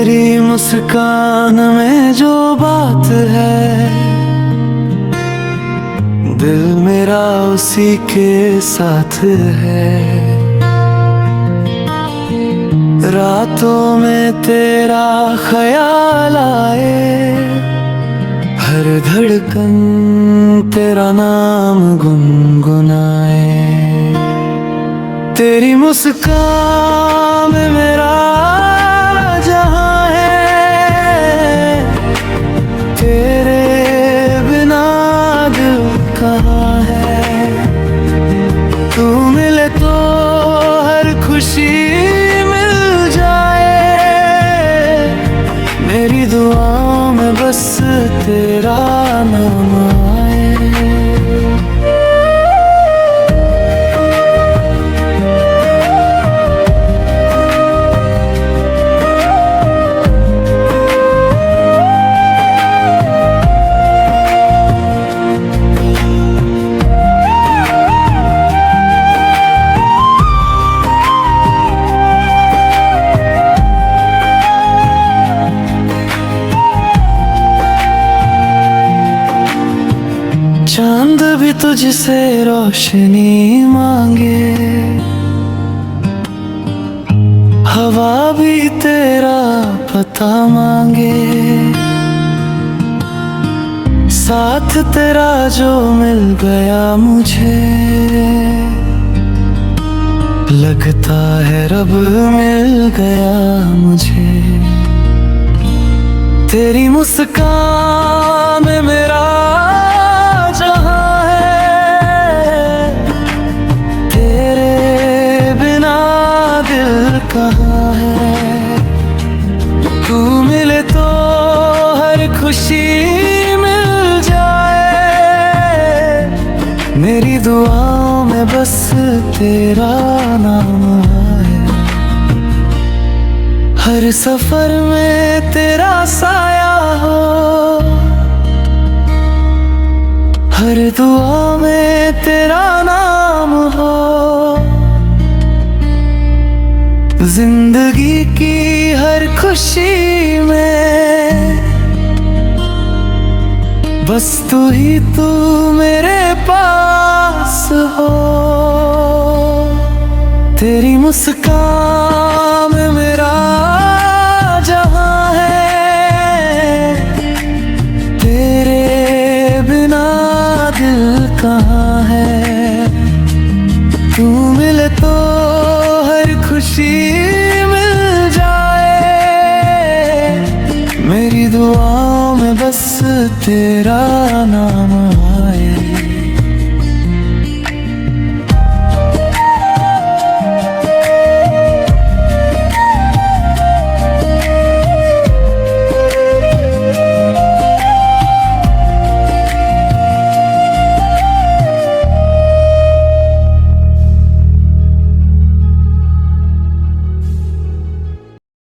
तेरी मुस्कान में जो बात है, दिल मेरा उसी के साथ है। रातों में तेरा ख्याल आए, हर धड़कन तेरा नाम गुनगुनाए। तेरी मुस्कान में मेरा जहां है, तेरे बिना दिल कहाँ है। तू मिले तो हर खुशी मिल जाए, मेरी दुआओं में बस तेरा नाम आए। चांद भी तुझसे रोशनी मांगे, हवा भी तेरा पता मांगे। साथ तेरा जो मिल गया मुझे, लगता है रब मिल गया मुझे। तेरी मुस्कान में मेरा कहाँ है। तू मिले तो हर खुशी मिल जाए, मेरी दुआओं में बस तेरा नाम आए। हर सफर में तेरा साया हो, हर दुआ में तेरा नाम हो। जिंदगी की हर खुशी में बस तू ही तू मेरे पास हो। तेरी मुस्कान में मेरा जहां है, तेरे बिना दिल कहाँ है। तू मिले तो हर खुशी मिल जाए, मेरी दुआओं में बस तेरा नाम